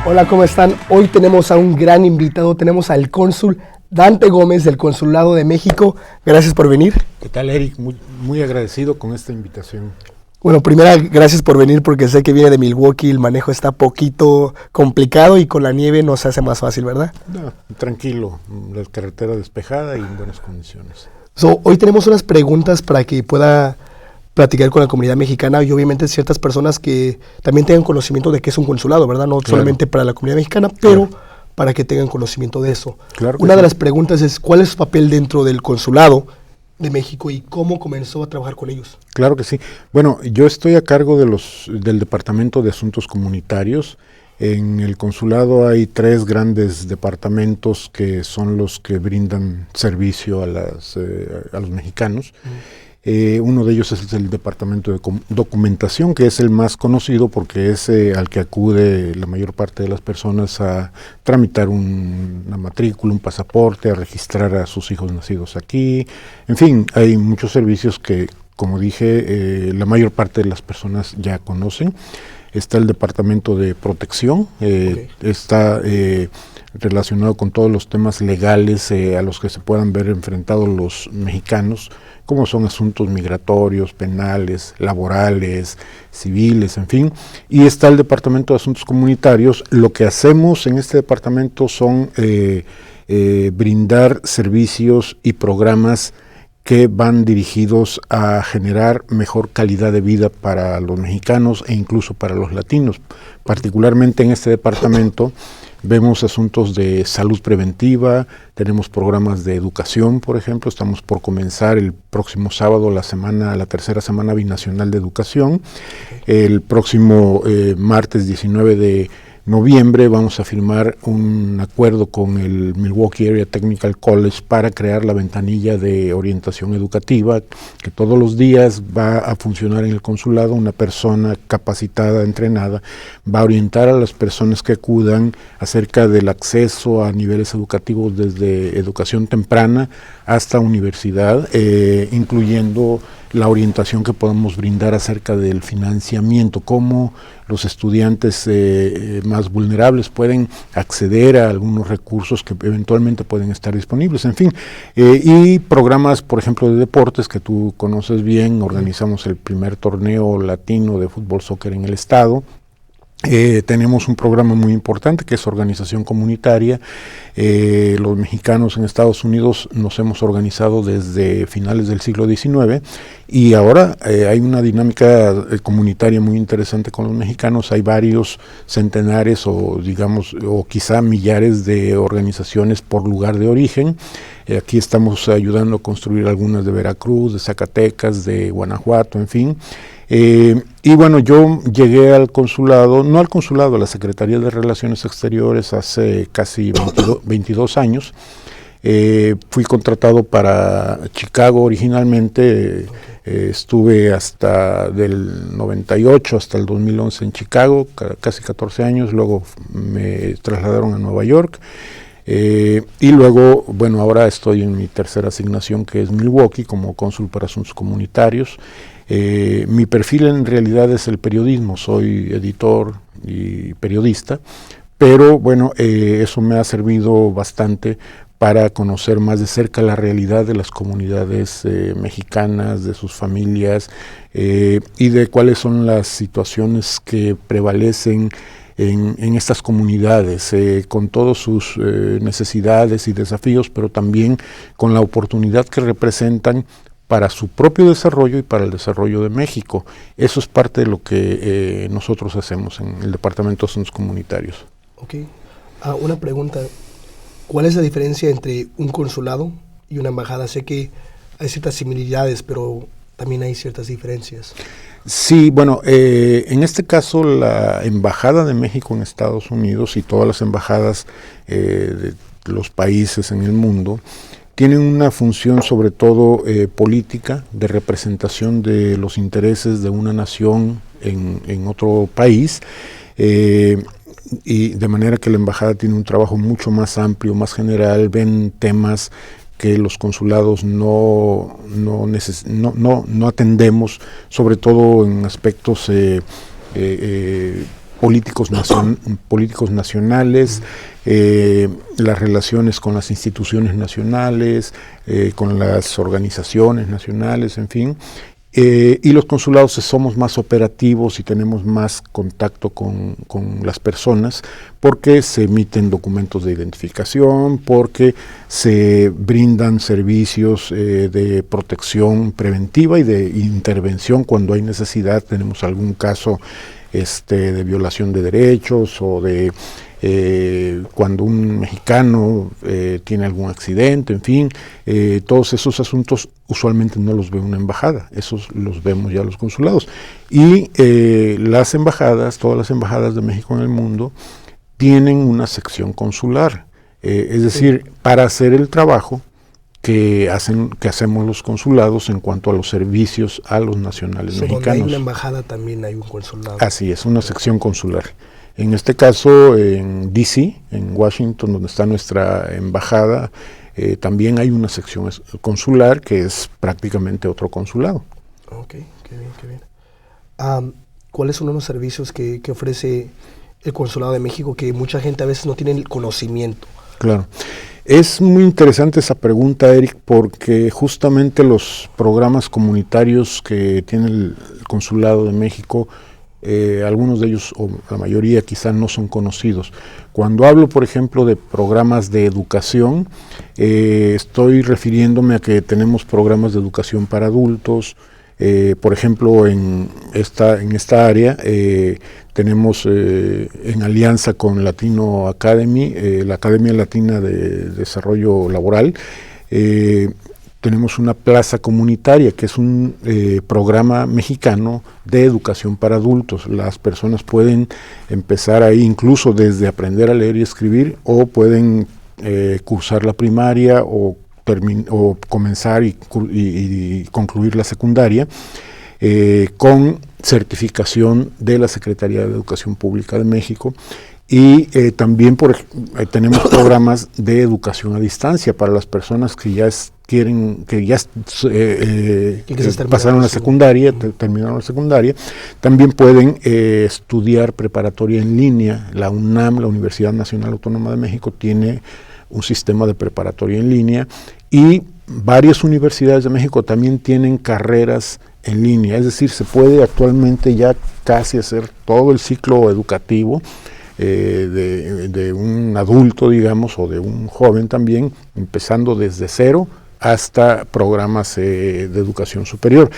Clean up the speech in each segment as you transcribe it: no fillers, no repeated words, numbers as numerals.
Hola, ¿cómo están? Hoy tenemos a un gran invitado, tenemos al cónsul Dante Gómez del Consulado de México. Gracias por venir. ¿Qué tal, Eric? Muy agradecido con esta invitación. Bueno, primero gracias por venir porque sé que viene de Milwaukee, el manejo está poquito complicado y con la nieve nos hace más fácil, ¿verdad? No, tranquilo, la carretera despejada y en buenas condiciones. Hoy tenemos unas preguntas para que pueda platicar con la comunidad mexicana y obviamente ciertas personas que también tengan conocimiento de qué es un consulado, ¿verdad? No solamente para la comunidad mexicana, pero para que tengan conocimiento de eso. Una de las preguntas es, ¿cuál es su papel dentro del consulado de México y cómo comenzó a trabajar con ellos? Claro que sí. Bueno, yo estoy a cargo del Departamento de Asuntos Comunitarios. En el consulado hay 3 grandes departamentos que son los que brindan servicio a los mexicanos. Uno de ellos es el Departamento de Documentación, que es el más conocido porque es al que acude la mayor parte de las personas a tramitar una matrícula, un pasaporte, a registrar a sus hijos nacidos aquí. En fin, hay muchos servicios que, como dije, la mayor parte de las personas ya conocen. Está el Departamento de Protección, está relacionado con todos los temas legales a los que se puedan ver enfrentados los mexicanos, como son asuntos migratorios, penales, laborales, civiles, en fin. Y está el Departamento de Asuntos Comunitarios. Lo que hacemos en este departamento son brindar servicios y programas que van dirigidos a generar mejor calidad de vida para los mexicanos e incluso para los latinos. Particularmente en este departamento vemos asuntos de salud preventiva, tenemos programas de educación, por ejemplo. Estamos por comenzar el próximo sábado la tercera semana binacional de educación. El próximo martes 19 de noviembre vamos a firmar un acuerdo con el Milwaukee Area Technical College para crear la ventanilla de orientación educativa, que todos los días va a funcionar en el consulado. Una persona capacitada, entrenada, va a orientar a las personas que acudan acerca del acceso a niveles educativos desde educación temprana hasta universidad, incluyendo la orientación que podamos brindar acerca del financiamiento, cómo los estudiantes más vulnerables pueden acceder a algunos recursos que eventualmente pueden estar disponibles, en fin. Y programas, por ejemplo, de deportes que tú conoces bien. Organizamos el primer torneo latino de fútbol soccer en el estado. Tenemos un programa muy importante que es organización comunitaria. Los mexicanos en Estados Unidos nos hemos organizado desde finales del siglo XIX y ahora hay una dinámica comunitaria muy interesante con los mexicanos. Hay varios centenares o quizá millares de organizaciones por lugar de origen. Aquí estamos ayudando a construir algunas de Veracruz, de Zacatecas, de Guanajuato, en fin. Y bueno, yo llegué al consulado, no al consulado, a la Secretaría de Relaciones Exteriores hace casi 22 años. Fui contratado para Chicago originalmente. Estuve hasta del 98 hasta el 2011 en Chicago, casi 14 años. Luego me trasladaron a Nueva York. Y luego, bueno, ahora estoy en mi tercera asignación, que es Milwaukee, como cónsul para asuntos comunitarios. Mi perfil en realidad es el periodismo, soy editor y periodista, pero bueno, eso me ha servido bastante para conocer más de cerca la realidad de las comunidades mexicanas, de sus familias, y de cuáles son las situaciones que prevalecen en estas comunidades, con todas sus necesidades y desafíos, pero también con la oportunidad que representan para su propio desarrollo y para el desarrollo de México. Eso es parte de lo que nosotros hacemos en el Departamento de Asuntos Comunitarios. Ok. Una pregunta. ¿Cuál es la diferencia entre un consulado y una embajada? Sé que hay ciertas similitudes, pero también hay ciertas diferencias. Sí, bueno, en este caso la Embajada de México en Estados Unidos y todas las embajadas de los países en el mundo tienen una función sobre todo política, de representación de los intereses de una nación en otro país, y de manera que la embajada tiene un trabajo mucho más amplio, más general, ven temas que los consulados no atendemos, sobre todo en aspectos políticos nacionales, las relaciones con las instituciones nacionales, con las organizaciones nacionales, en fin. Y los consulados somos más operativos y tenemos más contacto con las personas porque se emiten documentos de identificación, porque se brindan servicios de protección preventiva y de intervención cuando hay necesidad, tenemos algún caso de violación de derechos o de cuando un mexicano tiene algún accidente, en fin, todos esos asuntos usualmente no los ve una embajada, esos los vemos ya los consulados. Y las embajadas, todas las embajadas de México en el mundo, tienen una sección consular, es decir, para hacer el trabajo que hacemos los consulados en cuanto a los servicios a los nacionales mexicanos. Donde hay una embajada también hay un consulado. Así es, una sección consular. En este caso, en D.C., en Washington, donde está nuestra embajada, también hay una sección consular que es prácticamente otro consulado. Ok, qué bien, qué bien. ¿Cuáles son los servicios que ofrece el Consulado de México que mucha gente a veces no tiene el conocimiento? Claro. Es muy interesante esa pregunta, Eric, porque justamente los programas comunitarios que tiene el Consulado de México, algunos de ellos, o la mayoría quizá no son conocidos. Cuando hablo, por ejemplo, de programas de educación, estoy refiriéndome a que tenemos programas de educación para adultos. Por ejemplo, en esta área tenemos en alianza con Latino Academy, la Academia Latina de Desarrollo Laboral, tenemos una plaza comunitaria que es un programa mexicano de educación para adultos. Las personas pueden empezar ahí incluso desde aprender a leer y escribir, o pueden cursar la primaria o comenzar y concluir la secundaria con certificación de la Secretaría de Educación Pública de México. Y también tenemos programas de educación a distancia para las personas que ya pasaron la secundaria, terminaron la secundaria. También pueden estudiar preparatoria en línea. La UNAM, la Universidad Nacional Autónoma de México, tiene un sistema de preparatoria en línea, y varias universidades de México también tienen carreras en línea. Es decir, se puede actualmente ya casi hacer todo el ciclo educativo de un adulto, digamos, o de un joven también, empezando desde cero hasta programas de educación superior.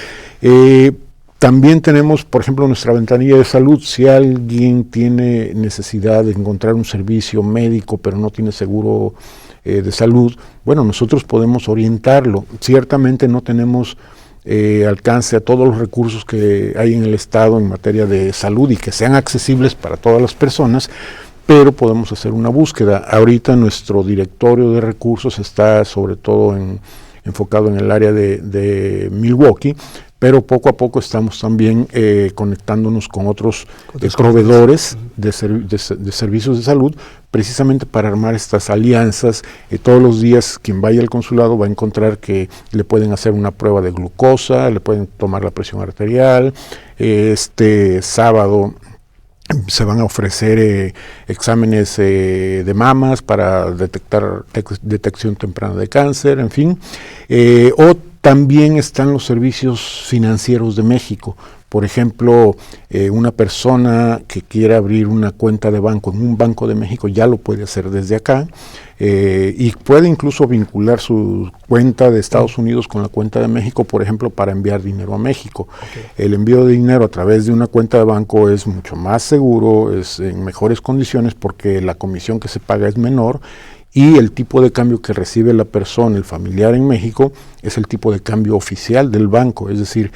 También tenemos, por ejemplo, nuestra ventanilla de salud. Si alguien tiene necesidad de encontrar un servicio médico pero no tiene seguro de salud, bueno, nosotros podemos orientarlo. Ciertamente no tenemos alcance a todos los recursos que hay en el Estado en materia de salud y que sean accesibles para todas las personas, pero podemos hacer una búsqueda. Ahorita nuestro directorio de recursos está sobre todo enfocado en el área de Milwaukee, pero poco a poco estamos también conectándonos con otros proveedores de servicios de salud, precisamente para armar estas alianzas. Todos los días quien vaya al consulado va a encontrar que le pueden hacer una prueba de glucosa, le pueden tomar la presión arterial. Este sábado se van a ofrecer exámenes de mamas para detección temprana de cáncer, en fin. O también están los servicios financieros de México. Por ejemplo, una persona que quiera abrir una cuenta de banco en un banco de México ya lo puede hacer desde acá, y puede incluso vincular su cuenta de Estados Unidos con la cuenta de México, por ejemplo, para enviar dinero a México. Okay. El envío de dinero a través de una cuenta de banco es mucho más seguro, es en mejores condiciones porque la comisión que se paga es menor, y el tipo de cambio que recibe la persona, el familiar en México, es el tipo de cambio oficial del banco. Es decir,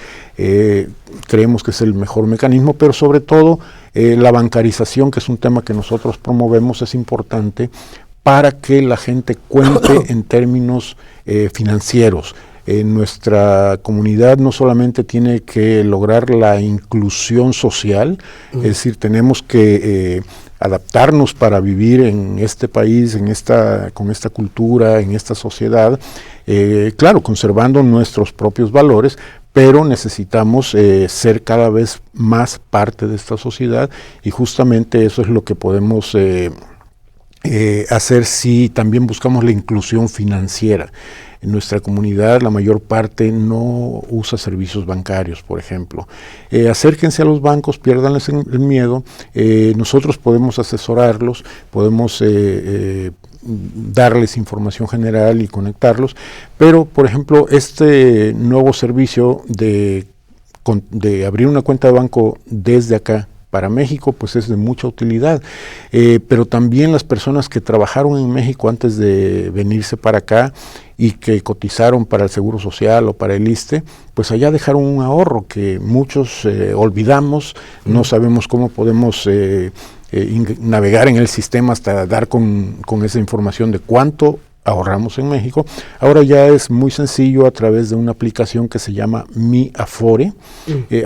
creemos que es el mejor mecanismo, pero sobre todo la bancarización, que es un tema que nosotros promovemos, es importante para que la gente cuente en términos financieros. Nuestra comunidad no solamente tiene que lograr la inclusión social, es decir, tenemos que adaptarnos para vivir en este país, con esta cultura, en esta sociedad, claro, conservando nuestros propios valores, pero necesitamos ser cada vez más parte de esta sociedad, y justamente eso es lo que podemos hacer si también buscamos la inclusión financiera. En nuestra comunidad la mayor parte no usa servicios bancarios, por ejemplo. Acérquense a los bancos, piérdanles el miedo, nosotros podemos asesorarlos, podemos darles información general y conectarlos, pero por ejemplo este nuevo servicio de abrir una cuenta de banco desde acá para México, pues es de mucha utilidad, pero también las personas que trabajaron en México antes de venirse para acá y que cotizaron para el Seguro Social o para el ISSSTE, pues allá dejaron un ahorro que muchos olvidamos, no sabemos cómo podemos navegar en el sistema hasta dar con esa información de cuánto ahorramos en México. Ahora ya es muy sencillo a través de una aplicación que se llama Mi Afore.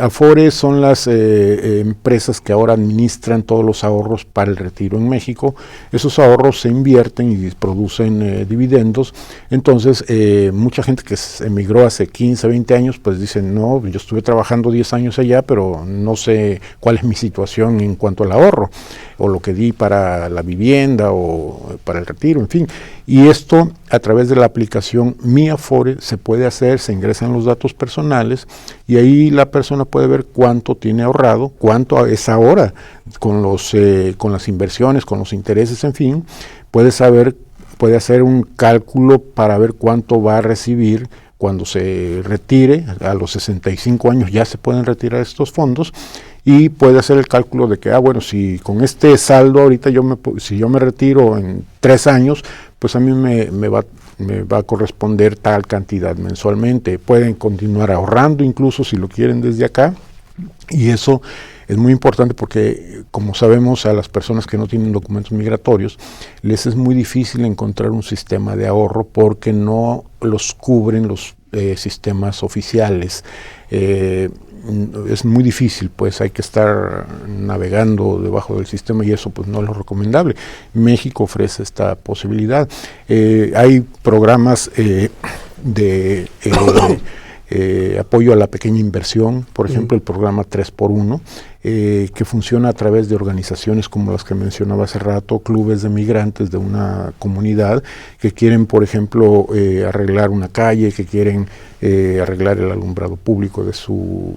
Afore son las empresas que ahora administran todos los ahorros para el retiro en México. Esos ahorros se invierten y producen dividendos. Entonces, mucha gente que emigró hace 15, 20 años, pues dicen, no, yo estuve trabajando 10 años allá, pero no sé cuál es mi situación en cuanto al ahorro, o lo que di para la vivienda o para el retiro, en fin. Y esto a través de la aplicación Mi Afore se puede hacer, se ingresan los datos personales y ahí la persona puede ver cuánto tiene ahorrado, cuánto es ahora con las inversiones, con los intereses, en fin, puede hacer un cálculo para ver cuánto va a recibir cuando se retire. A los 65 años ya se pueden retirar estos fondos, y puede hacer el cálculo de que, bueno, si con este saldo ahorita si yo me retiro en 3 años, pues a mí me va a corresponder tal cantidad mensualmente. Pueden continuar ahorrando incluso si lo quieren desde acá, y eso es muy importante porque, como sabemos, a las personas que no tienen documentos migratorios les es muy difícil encontrar un sistema de ahorro porque no los cubren los sistemas oficiales. Es muy difícil, pues hay que estar navegando debajo del sistema y eso pues no es lo recomendable. México ofrece esta posibilidad. Hay programas de apoyo a la pequeña inversión, por ejemplo el programa 3x1, que funciona a través de organizaciones como las que mencionaba hace rato, clubes de migrantes de una comunidad que quieren, por ejemplo, arreglar una calle, que quieren arreglar el alumbrado público de su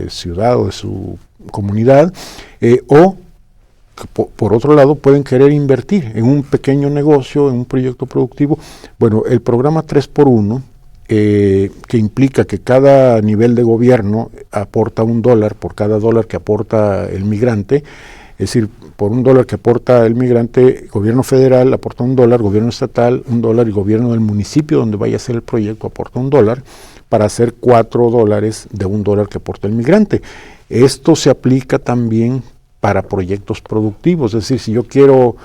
ciudad o de su comunidad, o por otro lado pueden querer invertir en un pequeño negocio, en un proyecto productivo. Bueno, el programa 3x1, que implica que cada nivel de gobierno aporta $1 por cada $1 que aporta el migrante, es decir, por $1 que aporta el migrante, gobierno federal aporta $1, gobierno estatal $1 y gobierno del municipio donde vaya a ser el proyecto aporta $1, para hacer $4 de $1 que aporta el migrante. Esto se aplica también para proyectos productivos, es decir, si yo quiero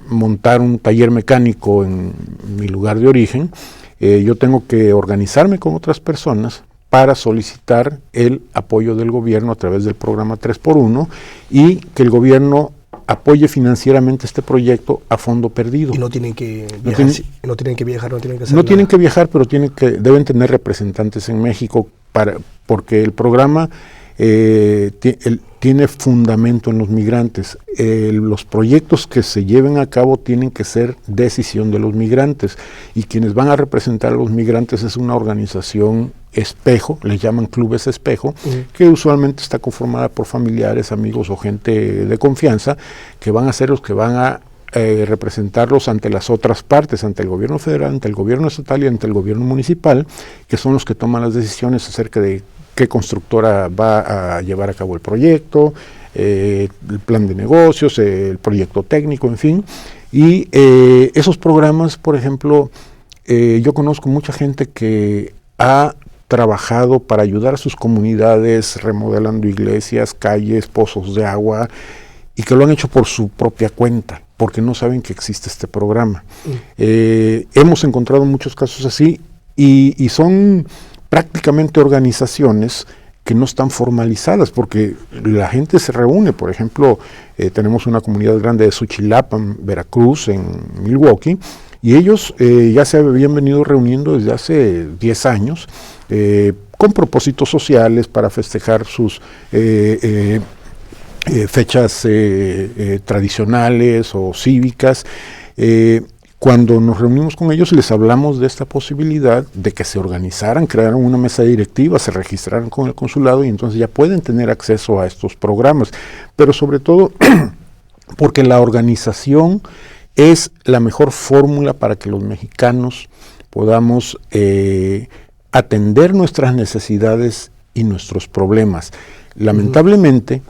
montar un taller mecánico en mi lugar de origen, yo tengo que organizarme con otras personas para solicitar el apoyo del gobierno a través del programa 3x1 y que el gobierno apoye financieramente este proyecto a fondo perdido. Y no tienen que viajar, no tienen que viajar, no tienen que hacer No nada. tienen que viajar, pero deben tener representantes en México porque el programa tiene fundamento en los migrantes. Los proyectos que se lleven a cabo tienen que ser decisión de los migrantes, y quienes van a representar a los migrantes es una organización espejo, les llaman clubes espejo, que usualmente está conformada por familiares, amigos o gente de confianza, que van a ser los que van a representarlos ante las otras partes, ante el gobierno federal, ante el gobierno estatal y ante el gobierno municipal, que son los que toman las decisiones acerca de qué constructora va a llevar a cabo el proyecto, el plan de negocios, el proyecto técnico, en fin. Y esos programas, por ejemplo, yo conozco mucha gente que ha trabajado para ayudar a sus comunidades remodelando iglesias, calles, pozos de agua, y que lo han hecho por su propia cuenta, porque no saben que existe este programa. Hemos encontrado muchos casos así. y son prácticamente organizaciones que no están formalizadas, porque la gente se reúne. Por ejemplo, tenemos una comunidad grande de Suchilapan, Veracruz, en Milwaukee, y ellos ya se habían venido reuniendo desde hace 10 años, con propósitos sociales para festejar sus fechas tradicionales o cívicas. Cuando nos reunimos con ellos les hablamos de esta posibilidad de que se organizaran, crearan una mesa directiva, se registraran con el consulado y entonces ya pueden tener acceso a estos programas. Pero sobre todo porque la organización es la mejor fórmula para que los mexicanos podamos atender nuestras necesidades y nuestros problemas. Lamentablemente,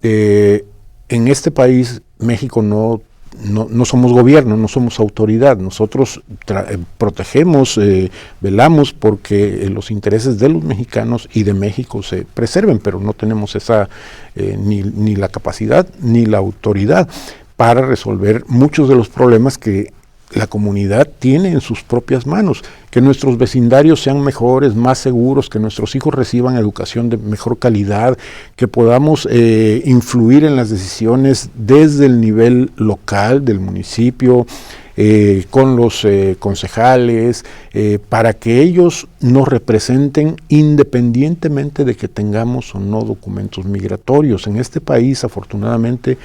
en este país, México no somos gobierno, no somos autoridad. Nosotros protegemos, velamos porque los intereses de los mexicanos y de México se preserven, pero no tenemos esa ni la capacidad ni la autoridad para resolver muchos de los problemas que la comunidad tiene en sus propias manos. Que nuestros vecindarios sean mejores, más seguros, que nuestros hijos reciban educación de mejor calidad, que podamos influir en las decisiones desde el nivel local del municipio, con los concejales, para que ellos nos representen independientemente de que tengamos o no documentos migratorios. En este país, afortunadamente,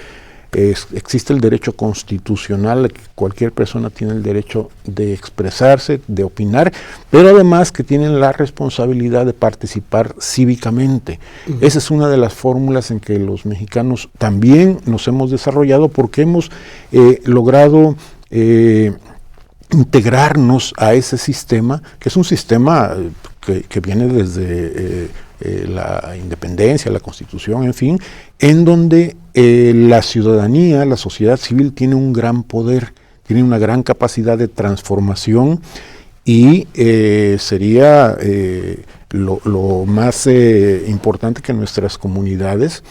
existe el derecho constitucional, que cualquier persona tiene el derecho de expresarse, de opinar, pero además que tienen la responsabilidad de participar cívicamente. Esa es una de las fórmulas en que los mexicanos también nos hemos desarrollado, porque hemos logrado integrarnos a ese sistema, que es un sistema que viene desde la independencia, la Constitución, en fin, en donde la ciudadanía, la sociedad civil tiene un gran poder, tiene una gran capacidad de transformación y sería lo más importante que nuestras comunidades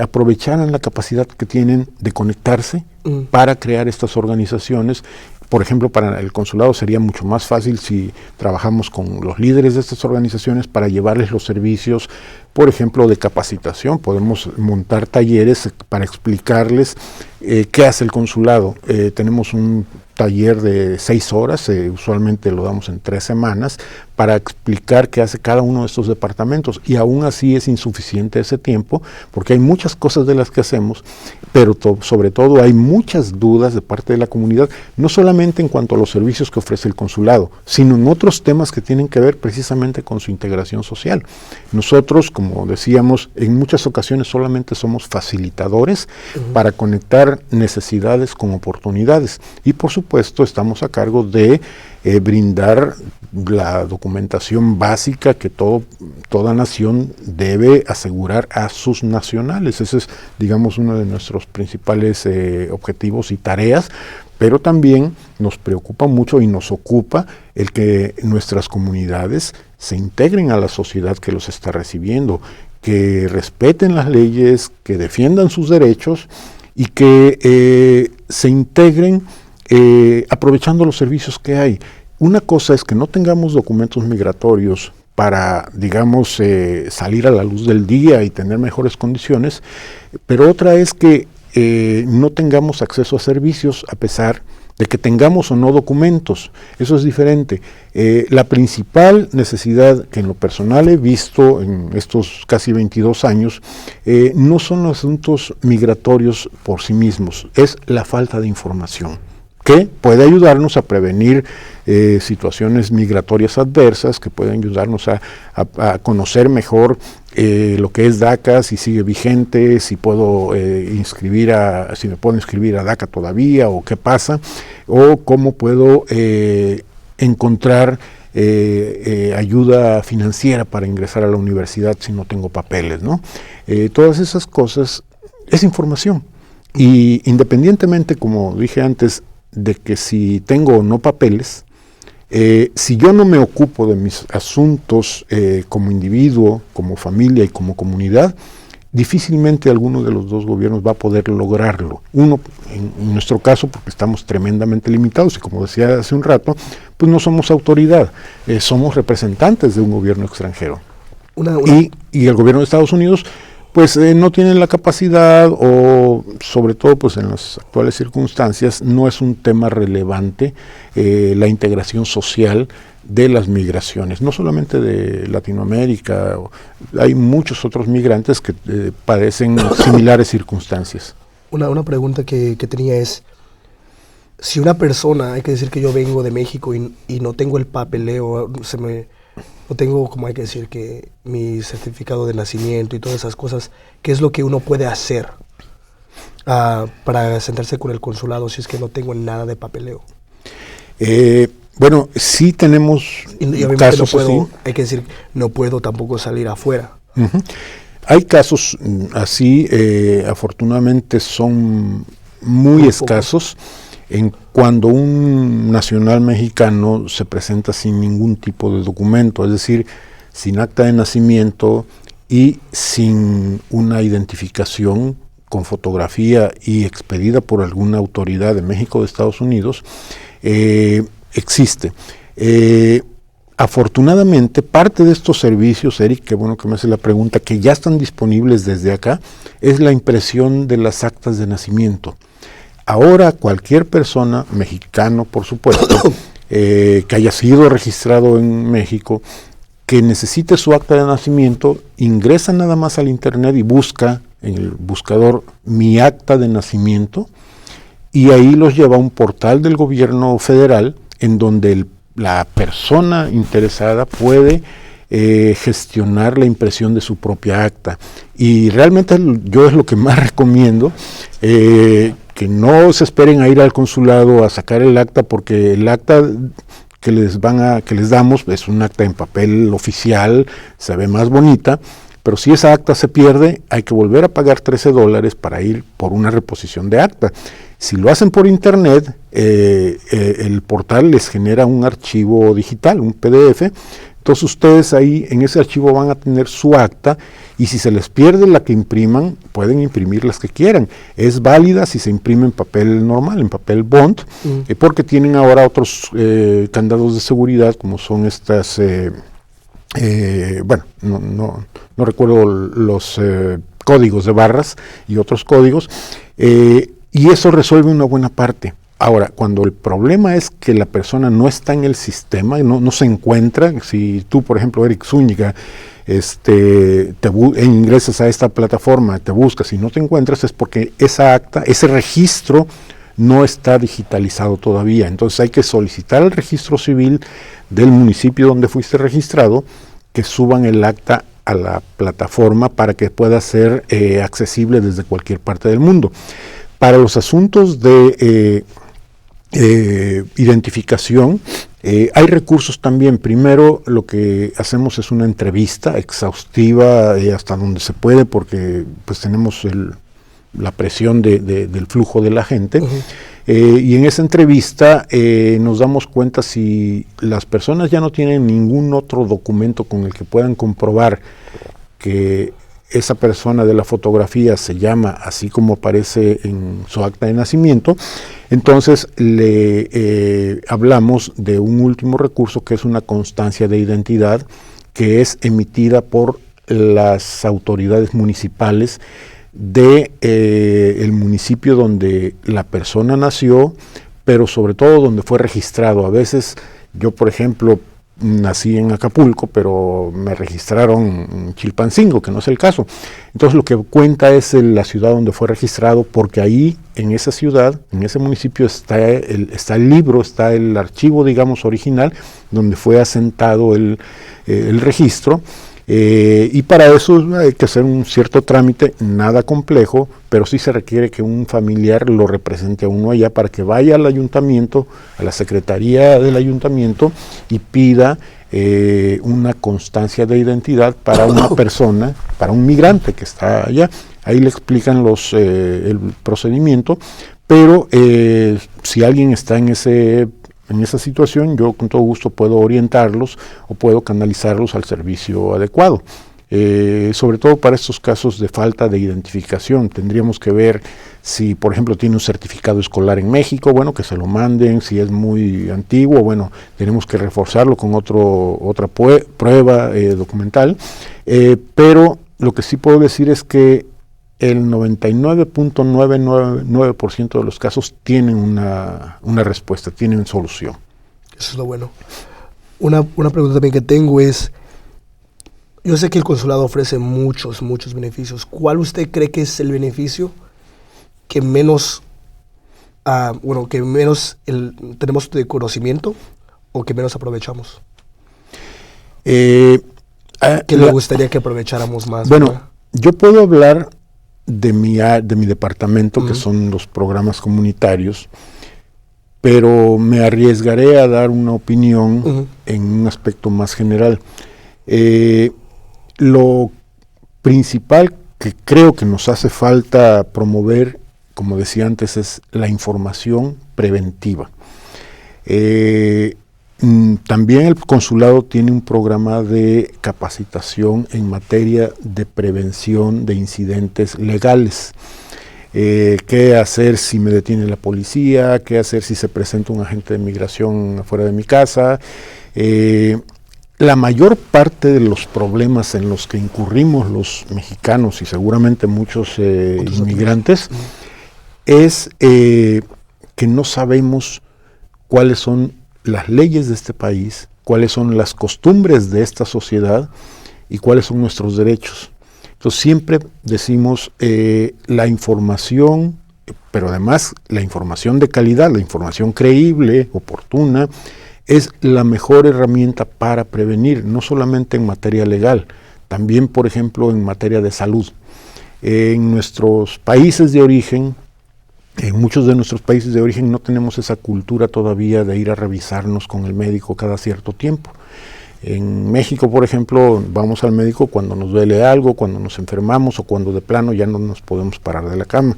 aprovecharan la capacidad que tienen de conectarse para crear estas organizaciones. Por ejemplo, para el consulado sería mucho más fácil si trabajamos con los líderes de estas organizaciones para llevarles los servicios, por ejemplo, de capacitación. Podemos montar talleres para explicarles qué hace el consulado. Tenemos un taller de 6 horas, usualmente lo damos en 3 semanas, para explicar qué hace cada uno de estos departamentos, y aún así es insuficiente ese tiempo, porque hay muchas cosas de las que hacemos, pero sobre todo hay muchas dudas de parte de la comunidad, no solamente en cuanto a los servicios que ofrece el consulado, sino en otros temas que tienen que ver precisamente con su integración social. Nosotros, como decíamos, en muchas ocasiones solamente somos facilitadores para conectar necesidades con oportunidades, y por supuesto estamos a cargo de brindar la documentación básica que toda nación debe asegurar a sus nacionales. Ese es, digamos, uno de nuestros principales objetivos y tareas, pero también nos preocupa mucho y nos ocupa el que nuestras comunidades se integren a la sociedad que los está recibiendo, que respeten las leyes, que defiendan sus derechos y que se integren aprovechando los servicios que hay. Una cosa es que no tengamos documentos migratorios para, digamos, salir a la luz del día y tener mejores condiciones, pero otra es que no tengamos acceso a servicios a pesar de que tengamos o no documentos. Eso es diferente. La principal necesidad que en lo personal he visto en estos casi 22 años no son los asuntos migratorios por sí mismos, es la falta de información, que puede ayudarnos a prevenir situaciones migratorias adversas, que pueden ayudarnos a conocer mejor lo que es DACA, si sigue vigente, si puedo si me puedo inscribir a DACA todavía, o qué pasa, o cómo puedo encontrar ayuda financiera para ingresar a la universidad si no tengo papeles, ¿no? Todas esas cosas es información, y independientemente, como dije antes, de que si tengo o no papeles, si yo no me ocupo de mis asuntos como individuo, como familia y como comunidad, difícilmente alguno de los dos gobiernos va a poder lograrlo. Uno, en nuestro caso, porque estamos tremendamente limitados y como decía hace un rato, pues no somos autoridad, somos representantes de un gobierno extranjero. Y el gobierno de Estados Unidos pues no tiene la capacidad, o sobre todo pues en las actuales circunstancias no es un tema relevante la integración social de las migraciones, no solamente de Latinoamérica, hay muchos otros migrantes que padecen similares circunstancias. Una pregunta que tenía es, si una persona, hay que decir que yo vengo de México y no tengo el papeleo, no tengo, como hay que decir, que mi certificado de nacimiento y todas esas cosas, ¿qué es lo que uno puede hacer para sentarse con el consulado si es que no tengo nada de papeleo? Bueno, sí tenemos y casos no puedo, así. hay que decir, no puedo tampoco salir afuera. Uh-huh. Hay casos así, afortunadamente son muy escasos. Cuando un nacional mexicano se presenta sin ningún tipo de documento, es decir, sin acta de nacimiento y sin una identificación con fotografía y expedida por alguna autoridad de México o de Estados Unidos, existe. Afortunadamente, parte de estos servicios, Eric, qué bueno que me hace la pregunta, que ya están disponibles desde acá, es la impresión de las actas de nacimiento. Ahora cualquier persona, mexicano por supuesto, que haya sido registrado en México, que necesite su acta de nacimiento, ingresa nada más al internet y busca en el buscador mi acta de nacimiento, y ahí los lleva a un portal del gobierno federal en donde la persona interesada puede gestionar la impresión de su propia acta. Y realmente yo es lo que más recomiendo, que no se esperen a ir al consulado a sacar el acta, porque el acta que les damos es un acta en papel oficial, se ve más bonita, pero si esa acta se pierde, hay que volver a pagar $13 para ir por una reposición de acta. Si lo hacen por internet, el portal les genera un archivo digital, un PDF. Entonces ustedes ahí en ese archivo van a tener su acta, y si se les pierde la que impriman, pueden imprimir las que quieran. Es válida si se imprime en papel normal, en papel bond, porque tienen ahora otros candados de seguridad, como son estas, bueno, no recuerdo los códigos de barras y otros códigos, y eso resuelve una buena parte. Ahora, cuando el problema es que la persona no está en el sistema, no se encuentra, si tú, por ejemplo, Eric Zúñiga, ingresas a esta plataforma, te buscas y no te encuentras, es porque esa acta, ese registro no está digitalizado todavía. Entonces hay que solicitar al registro civil del municipio donde fuiste registrado que suban el acta a la plataforma para que pueda ser accesible desde cualquier parte del mundo. Para los asuntos de identificación, hay recursos también. Primero, lo que hacemos es una entrevista exhaustiva hasta donde se puede, porque pues tenemos la presión del flujo de la gente. Y en esa entrevista nos damos cuenta si las personas ya no tienen ningún otro documento con el que puedan comprobar que esa persona de la fotografía se llama así como aparece en su acta de nacimiento. Entonces le hablamos de un último recurso, que es una constancia de identidad, que es emitida por las autoridades municipales de el municipio donde la persona nació, pero sobre todo donde fue registrado. A veces yo, por ejemplo, nací en Acapulco, pero me registraron en Chilpancingo, que no es el caso. Entonces lo que cuenta es la ciudad donde fue registrado, porque ahí, en esa ciudad, en ese municipio, está el libro, está el archivo, digamos, original, donde fue asentado el registro. Y para eso hay que hacer un cierto trámite, nada complejo, pero sí se requiere que un familiar lo represente a uno allá, para que vaya al ayuntamiento, a la secretaría del ayuntamiento, y pida una constancia de identidad para una persona, para un migrante que está allá. Ahí le explican el procedimiento, pero si alguien está en esa situación, yo con todo gusto puedo orientarlos o puedo canalizarlos al servicio adecuado. sobre todo para estos casos de falta de identificación. Tendríamos que ver si, por ejemplo, tiene un certificado escolar en México, bueno, que se lo manden. Si es muy antiguo, bueno, tenemos que reforzarlo con otra prueba documental. Pero lo que sí puedo decir es que el 99.999% de los casos tienen una respuesta, tienen solución. Eso es lo bueno. Una pregunta también que tengo es, yo sé que el consulado ofrece muchos beneficios. ¿Cuál usted cree que es el beneficio que menos, tenemos de conocimiento o que menos aprovechamos? ¿Qué le gustaría que aprovecháramos más? Bueno, ¿verdad? yo puedo hablar de mi departamento, que son los programas comunitarios, pero me arriesgaré a dar una opinión en un aspecto más general. Lo principal que creo que nos hace falta promover, como decía antes, es la información preventiva. También el consulado tiene un programa de capacitación en materia de prevención de incidentes legales. ¿Qué hacer si me detiene la policía? ¿Qué hacer si se presenta un agente de migración afuera de mi casa? La mayor parte de los problemas en los que incurrimos los mexicanos y seguramente muchos inmigrantes es que no sabemos cuáles son las leyes de este país, cuáles son las costumbres de esta sociedad y cuáles son nuestros derechos. Entonces siempre decimos la información, pero además la información de calidad, la información creíble, oportuna, es la mejor herramienta para prevenir, no solamente en materia legal, también, por ejemplo, en materia de salud. En nuestros países de origen, en muchos de nuestros países de origen no tenemos esa cultura todavía de ir a revisarnos con el médico cada cierto tiempo. En México, por ejemplo, vamos al médico cuando nos duele algo, cuando nos enfermamos o cuando de plano ya no nos podemos parar de la cama.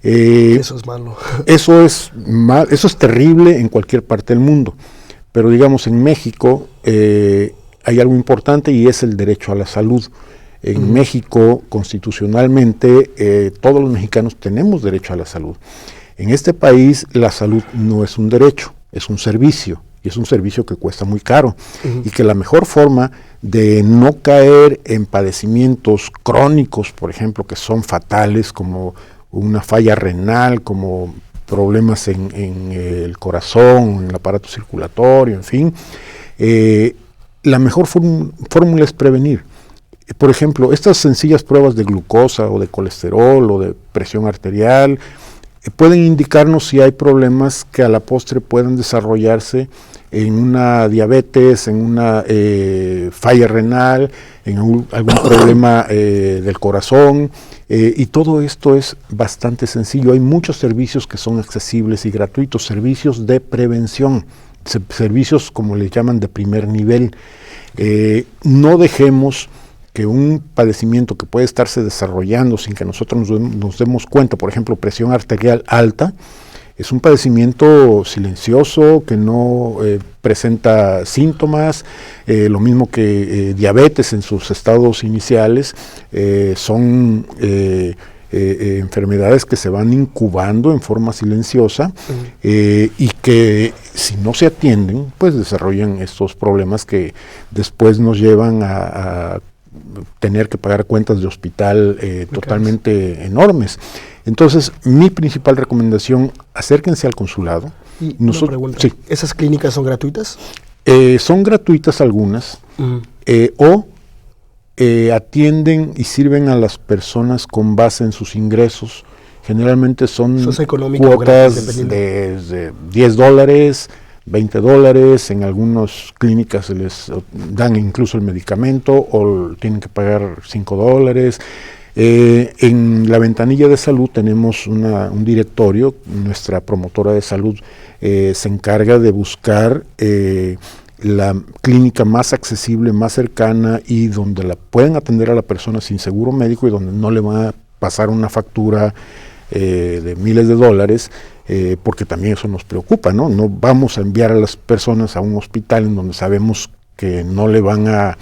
Eso es malo. Eso es terrible en cualquier parte del mundo. Pero digamos, en México hay algo importante y es el derecho a la salud. En México, constitucionalmente, todos los mexicanos tenemos derecho a la salud. En este país, la salud no es un derecho, es un servicio. Y es un servicio que cuesta muy caro. Y que la mejor forma de no caer en padecimientos crónicos, por ejemplo, que son fatales, como una falla renal, como problemas en el corazón, en el aparato circulatorio, en fin, la mejor fórmula es prevenir. Por ejemplo, estas sencillas pruebas de glucosa o de colesterol o de presión arterial pueden indicarnos si hay problemas que a la postre puedan desarrollarse en una diabetes, en una falla renal, en algún problema del corazón, y todo esto es bastante sencillo. Hay muchos servicios que son accesibles y gratuitos, servicios de prevención, servicios como les llaman de primer nivel. No dejemos que un padecimiento que puede estarse desarrollando sin que nosotros nos demos cuenta, por ejemplo, presión arterial alta, es un padecimiento silencioso que no presenta síntomas, lo mismo que diabetes en sus estados iniciales, son enfermedades que se van incubando en forma silenciosa y que si no se atienden, pues desarrollan estos problemas que después nos llevan a tener que pagar cuentas de hospital totalmente enormes. Entonces, mi principal recomendación, acérquense al consulado. Y una pregunta, sí. ¿Esas clínicas son gratuitas? Son gratuitas algunas, atienden y sirven a las personas con base en sus ingresos. Generalmente son cuotas de $10, $20, en algunas clínicas se les dan incluso el medicamento o tienen que pagar $5. En la ventanilla de salud tenemos un directorio, nuestra promotora de salud se encarga de buscar la clínica más accesible, más cercana y donde la pueden atender a la persona sin seguro médico y donde no le van a pasar una factura de miles de dólares, porque también eso nos preocupa, ¿no? No vamos a enviar a las personas a un hospital en donde sabemos que no le van a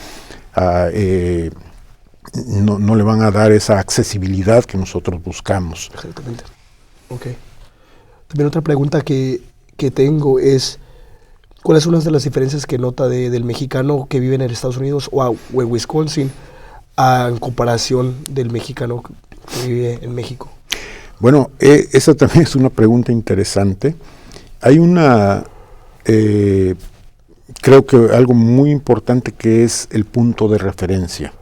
no le van a dar esa accesibilidad que nosotros buscamos. Exactamente. Ok. También otra pregunta que tengo es, ¿cuáles son unas de las diferencias que nota del mexicano que vive en Estados Unidos o en Wisconsin en comparación del mexicano que vive en México? Bueno, esa también es una pregunta interesante. Hay creo que algo muy importante que es el punto de referencia.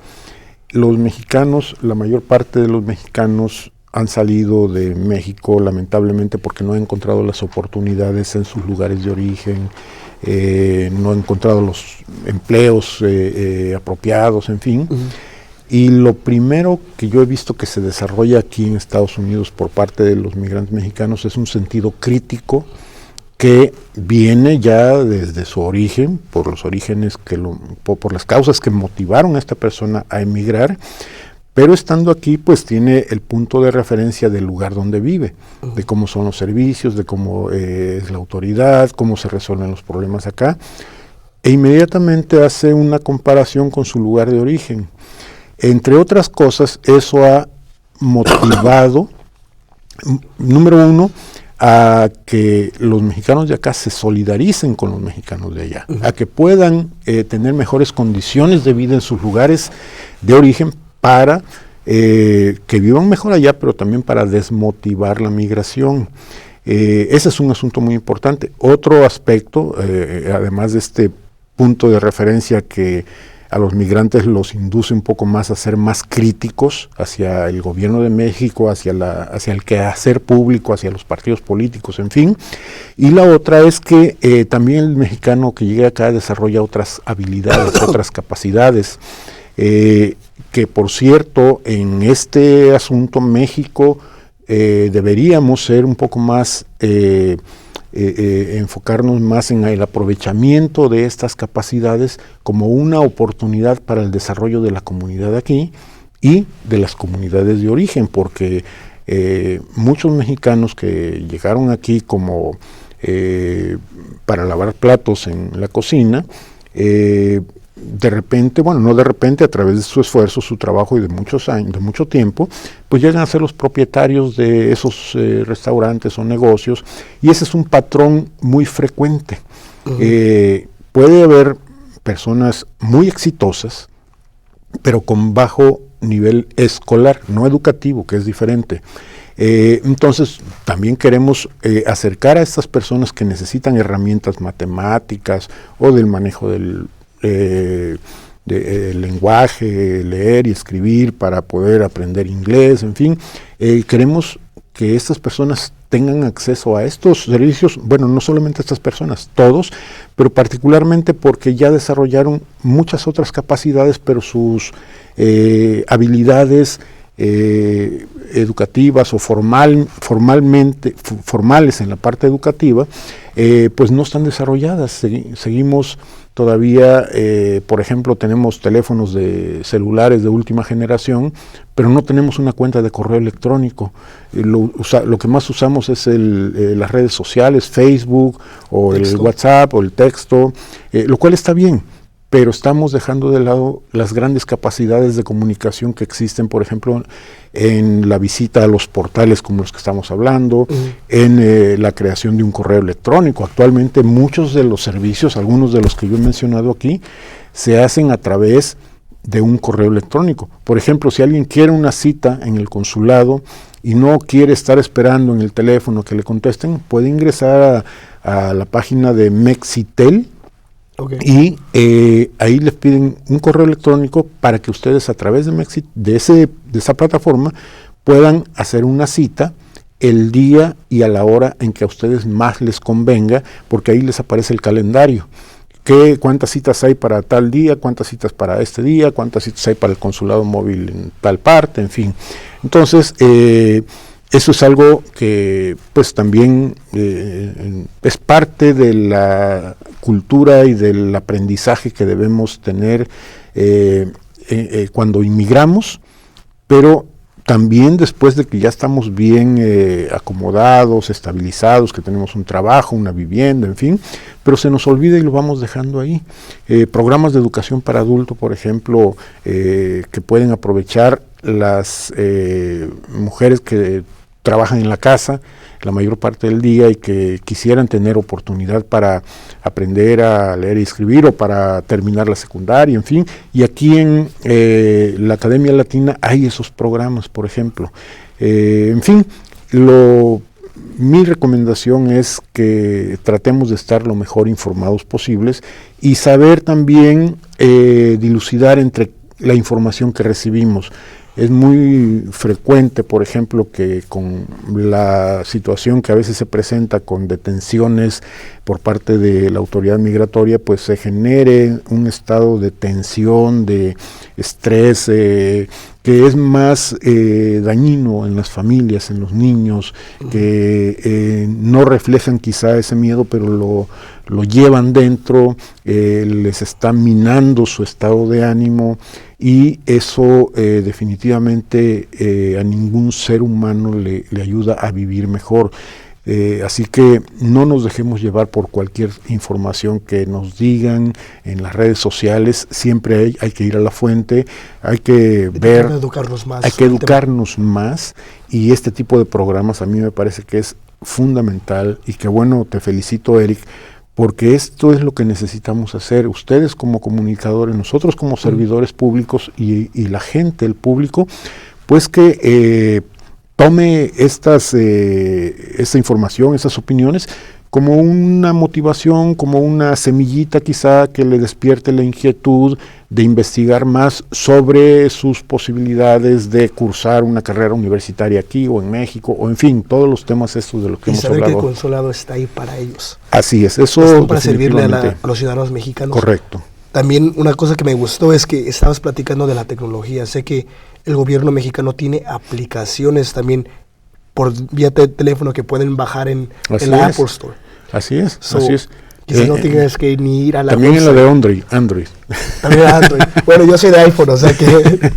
Los mexicanos, la mayor parte de los mexicanos han salido de México lamentablemente porque no han encontrado las oportunidades en sus lugares de origen, no han encontrado los empleos apropiados, en fin. Uh-huh. Y lo primero que yo he visto que se desarrolla aquí en Estados Unidos por parte de los migrantes mexicanos es un sentido crítico que viene ya desde su origen, por los orígenes, por las causas que motivaron a esta persona a emigrar, pero estando aquí pues tiene el punto de referencia del lugar donde vive, de cómo son los servicios, de cómo es la autoridad, cómo se resuelven los problemas acá, e inmediatamente hace una comparación con su lugar de origen. Entre otras cosas, eso ha motivado, número uno, a que los mexicanos de acá se solidaricen con los mexicanos de allá, a que puedan tener mejores condiciones de vida en sus lugares de origen para que vivan mejor allá, pero también para desmotivar la migración. Ese es un asunto muy importante. Otro aspecto, además de este punto de referencia que a los migrantes los induce un poco más a ser más críticos hacia el gobierno de México, hacia el quehacer público, hacia los partidos políticos, en fin. Y la otra es que también el mexicano que llega acá desarrolla otras habilidades, otras capacidades, que por cierto, en este asunto México deberíamos ser un poco más enfocarnos más en el aprovechamiento de estas capacidades como una oportunidad para el desarrollo de la comunidad aquí y de las comunidades de origen, porque muchos mexicanos que llegaron aquí como para lavar platos en la cocina, de repente, bueno, no de repente, a través de su esfuerzo, su trabajo y de muchos años, de mucho tiempo, pues llegan a ser los propietarios de esos restaurantes o negocios, y ese es un patrón muy frecuente. Uh-huh. Puede haber personas muy exitosas, pero con bajo nivel escolar, no educativo, que es diferente. Entonces, también queremos acercar a estas personas que necesitan herramientas matemáticas o del manejo del lenguaje, leer y escribir para poder aprender inglés, en fin. Queremos que estas personas tengan acceso a estos servicios, bueno, no solamente estas personas, todos, pero particularmente porque ya desarrollaron muchas otras capacidades, pero sus habilidades educativas o formales en la parte educativa, pues no están desarrolladas. Seguimos todavía, por ejemplo, tenemos teléfonos celulares de última generación, pero no tenemos una cuenta de correo electrónico. Lo que más usamos es las redes sociales, Facebook, o el WhatsApp, o el texto, lo cual está bien, pero estamos dejando de lado las grandes capacidades de comunicación que existen, por ejemplo, en la visita a los portales como los que estamos hablando, en la creación de un correo electrónico. Actualmente muchos de los servicios, algunos de los que yo he mencionado aquí, se hacen a través de un correo electrónico. Por ejemplo, si alguien quiere una cita en el consulado y no quiere estar esperando en el teléfono que le contesten, puede ingresar a la página de Mexitel. Okay. Y ahí les piden un correo electrónico para que ustedes a través de esa plataforma puedan hacer una cita el día y a la hora en que a ustedes más les convenga, porque ahí les aparece el calendario. ¿Cuántas citas hay para tal día? ¿Cuántas citas para este día? ¿Cuántas citas hay para el consulado móvil en tal parte? En fin. Entonces, eso es algo que pues también es parte de la cultura y del aprendizaje que debemos tener cuando inmigramos, pero también después de que ya estamos bien acomodados, estabilizados, que tenemos un trabajo, una vivienda, en fin, pero se nos olvida y lo vamos dejando ahí. Programas de educación para adultos, por ejemplo, que pueden aprovechar las mujeres que trabajan en la casa la mayor parte del día y que quisieran tener oportunidad para aprender a leer y escribir o para terminar la secundaria, en fin. Y aquí en la Academia Latina hay esos programas, por ejemplo. En fin, mi recomendación es que tratemos de estar lo mejor informados posibles y saber también dilucidar entre la información que recibimos. Es muy frecuente, por ejemplo, que con la situación que a veces se presenta con detenciones por parte de la autoridad migratoria, pues se genere un estado de tensión, de estrés, que es más dañino en las familias, en los niños, que no reflejan quizá ese miedo, pero lo llevan dentro, les está minando su estado de ánimo, y eso definitivamente a ningún ser humano le ayuda a vivir mejor. Así que no nos dejemos llevar por cualquier información que nos digan en las redes sociales. Siempre hay que ir a la fuente, hay que ver, hay que educarnos más, y este tipo de programas a mí me parece que es fundamental. Y que bueno, te felicito, Eric, porque esto es lo que necesitamos hacer, ustedes como comunicadores, nosotros como servidores públicos y la gente, el público, pues que tome esta información, estas opiniones, como una motivación, como una semillita quizá que le despierte la inquietud de investigar más sobre sus posibilidades de cursar una carrera universitaria aquí o en México, o en fin, todos los temas estos de los que hemos hablado. Y saber que el consulado está ahí para ellos. Así es, eso están para servirle a los ciudadanos mexicanos. Correcto. También una cosa que me gustó es que estabas platicando de la tecnología. Sé que el gobierno mexicano tiene aplicaciones también por vía teléfono que pueden bajar en la Apple Store. Así es, así es. Quizás no tienes que ni ir a la también website. En la de Android. También Android. Bueno, yo soy de iPhone, o sea que...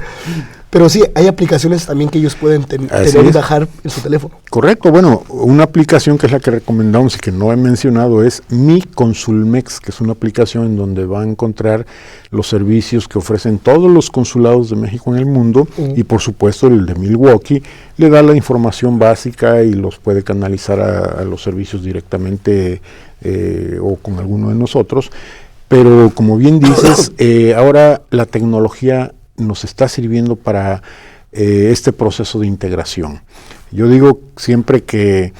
Pero sí, hay aplicaciones también que ellos pueden tener y bajar en su teléfono. Correcto. Bueno, una aplicación que es la que recomendamos y que no he mencionado es Mi Consulmex, que es una aplicación en donde va a encontrar los servicios que ofrecen todos los consulados de México en el mundo, y por supuesto el de Milwaukee le da la información básica y los puede canalizar a los servicios directamente o con alguno de nosotros. Pero como bien dices, ahora la tecnología nos está sirviendo para este proceso de integración. Yo digo siempre que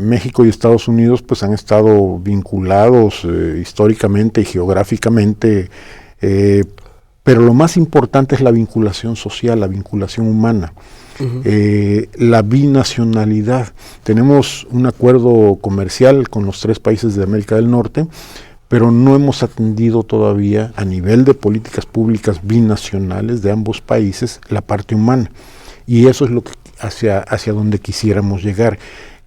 México y Estados Unidos pues han estado vinculados históricamente y geográficamente, pero lo más importante es la vinculación social, la vinculación humana. La binacionalidad. Tenemos un acuerdo comercial con los 3 países de América del Norte, pero no hemos atendido todavía a nivel de políticas públicas binacionales de ambos países la parte humana. Y eso es lo que hacia donde quisiéramos llegar,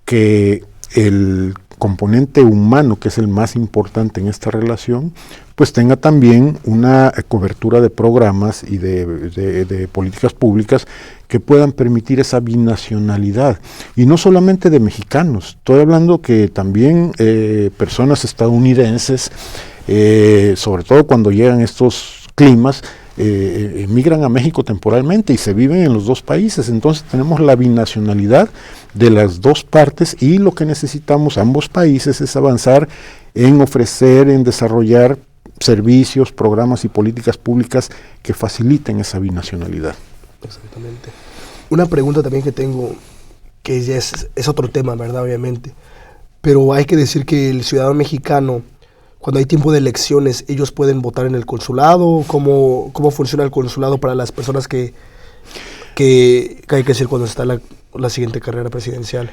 que el componente humano, que es el más importante en esta relación, pues tenga también una cobertura de programas y de políticas públicas que puedan permitir esa binacionalidad. Y no solamente de mexicanos, estoy hablando que también personas estadounidenses, sobre todo cuando llegan estos climas, emigran a México temporalmente y se viven en los 2 países. Entonces tenemos la binacionalidad de las 2 partes, y lo que necesitamos ambos países es avanzar en ofrecer, en desarrollar servicios, programas y políticas públicas que faciliten esa binacionalidad. Exactamente. Una pregunta también que tengo, que ya es otro tema, ¿verdad? Obviamente, pero hay que decir que el ciudadano mexicano, cuando hay tiempo de elecciones, ellos pueden votar en el consulado. ¿Cómo funciona el consulado para las personas que hay que decir cuando está la siguiente carrera presidencial?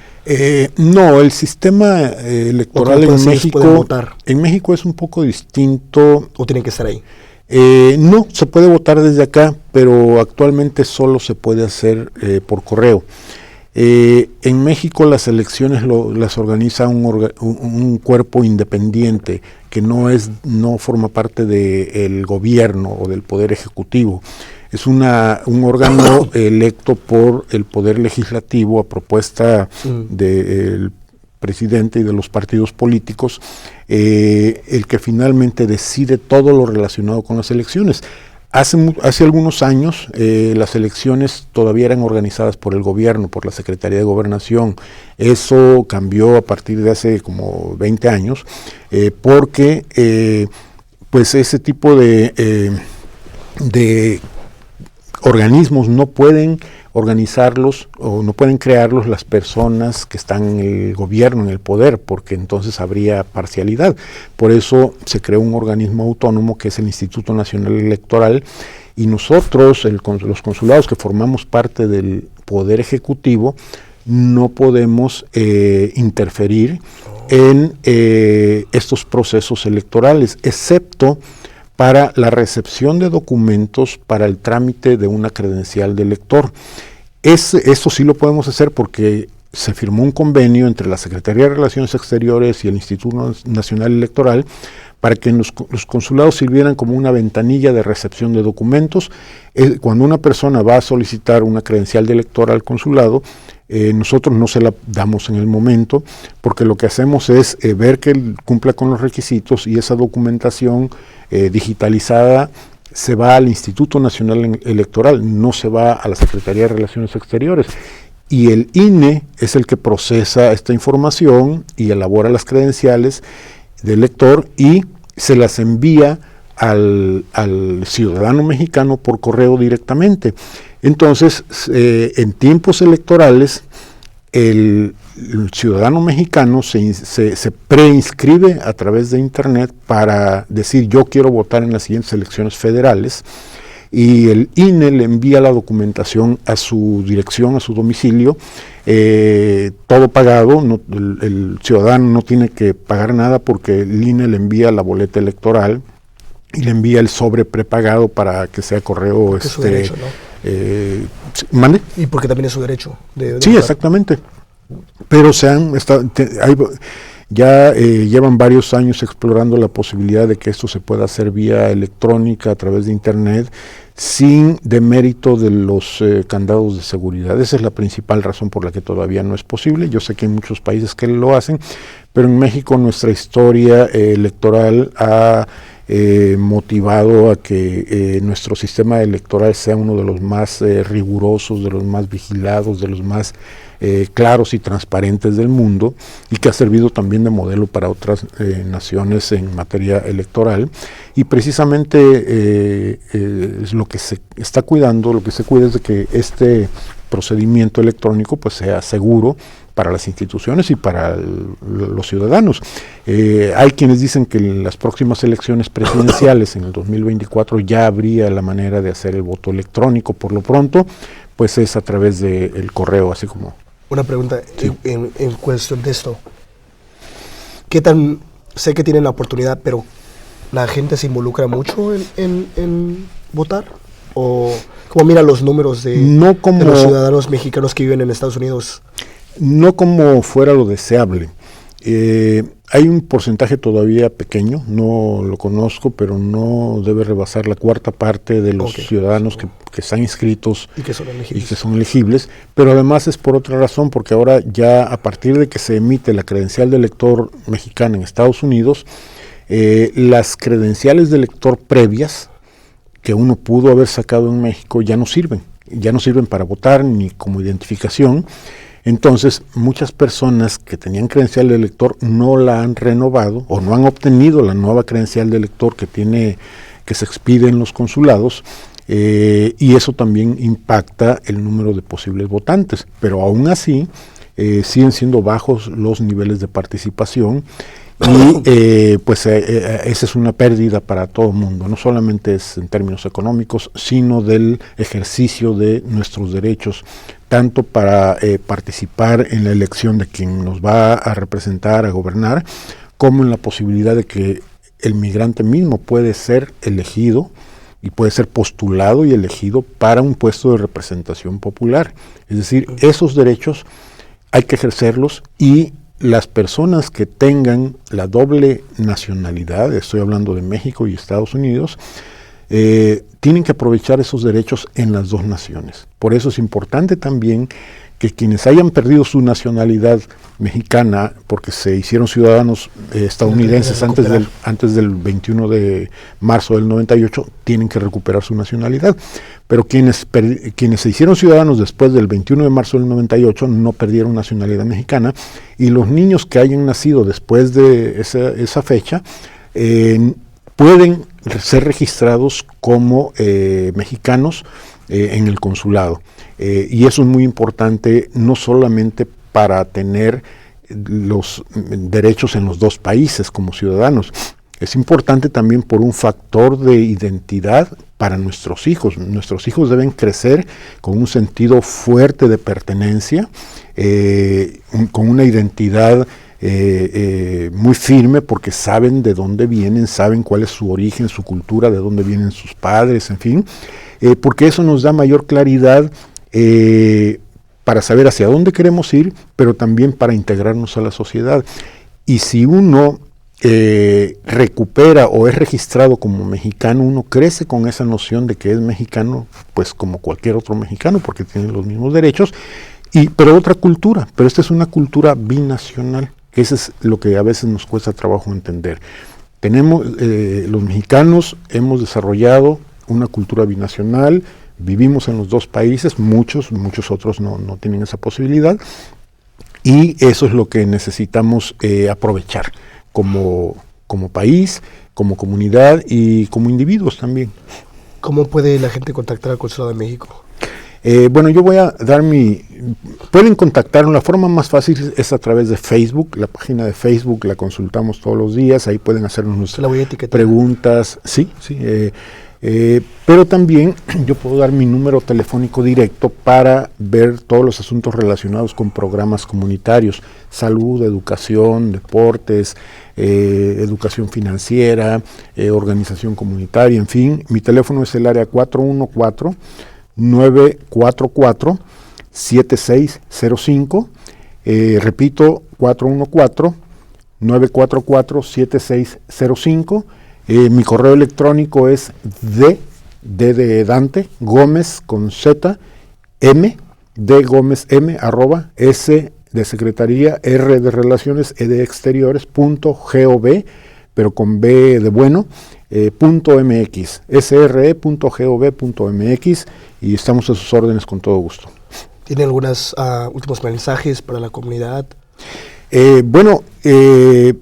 No, el sistema electoral en México es un poco distinto. ¿O tienen que estar ahí? No, se puede votar desde acá, pero actualmente solo se puede hacer por correo. En México las elecciones las organiza un cuerpo independiente que no forma parte del gobierno o del poder ejecutivo. Es un órgano electo por el Poder Legislativo a propuesta del presidente y de los partidos políticos, el que finalmente decide todo lo relacionado con las elecciones. Hace algunos años las elecciones todavía eran organizadas por el gobierno, por la Secretaría de Gobernación. Eso cambió a partir de hace como 20 años, porque pues ese tipo de organismos no pueden organizarlos o no pueden crearlos las personas que están en el gobierno, en el poder, porque entonces habría parcialidad. Por eso se creó un organismo autónomo que es el Instituto Nacional Electoral, y nosotros, los consulados que formamos parte del Poder Ejecutivo, no podemos interferir en estos procesos electorales, excepto para la recepción de documentos para el trámite de una credencial de elector. Esto sí lo podemos hacer porque se firmó un convenio entre la Secretaría de Relaciones Exteriores y el Instituto Nacional Electoral para que los consulados sirvieran como una ventanilla de recepción de documentos. Cuando una persona va a solicitar una credencial de elector al consulado, nosotros no se la damos en el momento, porque lo que hacemos es ver que él cumpla con los requisitos, y esa documentación digitalizada se va al Instituto Nacional Electoral, no se va a la Secretaría de Relaciones Exteriores. Y el INE es el que procesa esta información y elabora las credenciales del elector y se las envía al ciudadano mexicano por correo directamente. Entonces, en tiempos electorales, el ciudadano mexicano se preinscribe a través de internet para decir: yo quiero votar en las siguientes elecciones federales, y el INE le envía la documentación a su dirección, a su domicilio, todo pagado. El ciudadano no tiene que pagar nada, porque el INE le envía la boleta electoral y le envía el sobre prepagado para que sea correo. Es su derecho, ¿no? ¿Mande? Y porque también es su derecho. Sí, votar. Exactamente. Pero ya llevan varios años explorando la posibilidad de que esto se pueda hacer vía electrónica, a través de internet, sin demérito de los candados de seguridad. Esa es la principal razón por la que todavía no es posible. Yo sé que hay muchos países que lo hacen, pero en México nuestra historia electoral ha motivado a que nuestro sistema electoral sea uno de los más rigurosos, de los más vigilados, de los más claros y transparentes del mundo, y que ha servido también de modelo para otras naciones en materia electoral. Y precisamente es lo que se está cuidando, lo que se cuida es de que este procedimiento electrónico pues sea seguro para las instituciones y para los ciudadanos. Hay quienes dicen que en las próximas elecciones presidenciales, en el 2024, ya habría la manera de hacer el voto electrónico. Por lo pronto, pues es a través del correo, así como... Una pregunta, sí. en cuestión de esto. ¿Qué tan... Sé que tienen la oportunidad, pero ¿la gente se involucra mucho en votar? ¿O cómo mira los números de los ciudadanos mexicanos que viven en Estados Unidos? No como fuera lo deseable. Hay un porcentaje todavía pequeño, no lo conozco, pero no debe rebasar la cuarta parte de los ciudadanos que están inscritos y que son elegibles. Pero además es por otra razón, porque ahora ya a partir de que se emite la credencial de elector mexicana en Estados Unidos, las credenciales de elector previas que uno pudo haber sacado en México ya no sirven para votar ni como identificación. Entonces, muchas personas que tenían credencial de elector no la han renovado o no han obtenido la nueva credencial de elector que se expide en los consulados, y eso también impacta el número de posibles votantes. Pero aún así, siguen siendo bajos los niveles de participación, y esa es una pérdida para todo el mundo. No solamente es en términos económicos, sino del ejercicio de nuestros derechos, tanto para participar en la elección de quien nos va a representar, a gobernar, como en la posibilidad de que el migrante mismo puede ser elegido y puede ser postulado y elegido para un puesto de representación popular. Es decir, esos derechos hay que ejercerlos, y las personas que tengan la doble nacionalidad, estoy hablando de México y Estados Unidos, tienen que aprovechar esos derechos en las dos naciones. Por eso es importante también que quienes hayan perdido su nacionalidad mexicana, porque se hicieron ciudadanos estadounidenses antes del 21 de marzo del 98, tienen que recuperar su nacionalidad. Pero quienes se hicieron ciudadanos después del 21 de marzo del 98 no perdieron nacionalidad mexicana, y los niños que hayan nacido después de esa fecha pueden ser registrados como mexicanos en el consulado. Y eso es muy importante, no solamente para tener los derechos en los dos países como ciudadanos, es importante también por un factor de identidad para nuestros hijos. Nuestros hijos deben crecer con un sentido fuerte de pertenencia, con una identidad muy firme, porque saben de dónde vienen, saben cuál es su origen, su cultura, de dónde vienen sus padres, en fin, porque eso nos da mayor claridad para saber hacia dónde queremos ir, pero también para integrarnos a la sociedad. Y si uno recupera o es registrado como mexicano, uno crece con esa noción de que es mexicano, pues como cualquier otro mexicano, porque tiene los mismos derechos, pero otra cultura. Pero esta es una cultura binacional, que eso es lo que a veces nos cuesta trabajo entender. Los mexicanos hemos desarrollado una cultura binacional, vivimos en los dos países, muchos otros no tienen esa posibilidad, y eso es lo que necesitamos aprovechar como país, como comunidad y como individuos también. ¿Cómo puede la gente contactar al Consulado de México? Bueno, yo voy a dar pueden contactar, la forma más fácil es a través de Facebook. La página de Facebook la consultamos todos los días, ahí pueden hacernos preguntas. Sí. Pero también yo puedo dar mi número telefónico directo para ver todos los asuntos relacionados con programas comunitarios: salud, educación, deportes, educación financiera, organización comunitaria, en fin. Mi teléfono es el área 414-944-7605. Repito, 414-944-7605. Mi correo electrónico es de Dante, Gómez con Z, M, de Gómez M, @ S de Secretaría, R de Relaciones, E de Exteriores, .gov, pero con B de bueno, .mx, sre.gov.mx, y estamos a sus órdenes con todo gusto. ¿Tiene algunos últimos mensajes para la comunidad? Bueno, en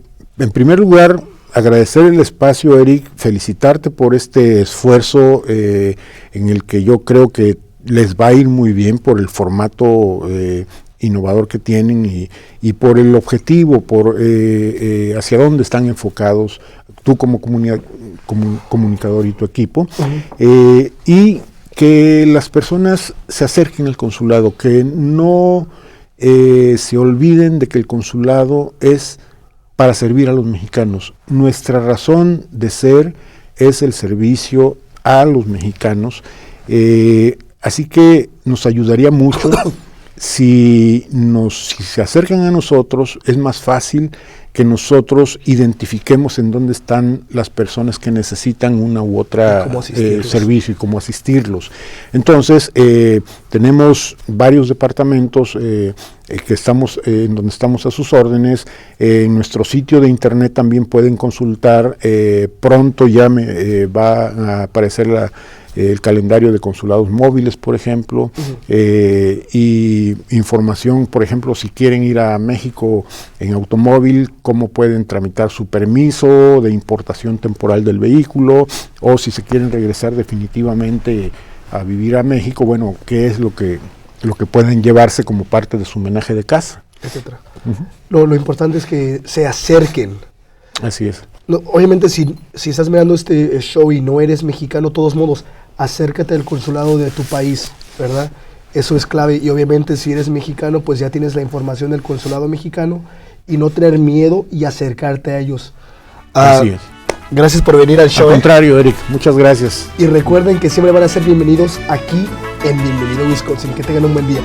primer lugar, agradecer el espacio, Eric, felicitarte por este esfuerzo en el que yo creo que les va a ir muy bien por el formato innovador que tienen y por el objetivo, por hacia dónde están enfocados tú como comunicador y tu equipo. Uh-huh. Y que las personas se acerquen al consulado, que no se olviden de que el consulado es para servir a los mexicanos. Nuestra razón de ser es el servicio a los mexicanos, así que nos ayudaría mucho si se acercan a nosotros. Es más fácil que nosotros identifiquemos en dónde están las personas que necesitan una u otra servicio y cómo asistirlos. Entonces, tenemos varios departamentos que estamos en donde estamos a sus órdenes. En nuestro sitio de internet también pueden consultar. Pronto ya va a aparecer el calendario de consulados móviles, por ejemplo, uh-huh. Y información, por ejemplo, si quieren ir a México en automóvil, cómo pueden tramitar su permiso de importación temporal del vehículo, o si se quieren regresar definitivamente a vivir a México, bueno, qué es lo que pueden llevarse como parte de su homenaje de casa, etcétera. Uh-huh. Lo importante es que se acerquen. Así es. Obviamente, si estás mirando este show y no eres mexicano, de todos modos, acércate al consulado de tu país, ¿verdad? Eso es clave. Y obviamente, si eres mexicano, pues ya tienes la información del consulado mexicano, y no tener miedo y acercarte a ellos. Así es. Gracias por venir al show. Al contrario, Eric, muchas gracias. Y recuerden que siempre van a ser bienvenidos aquí en Bienvenido Wisconsin. Que tengan un buen día.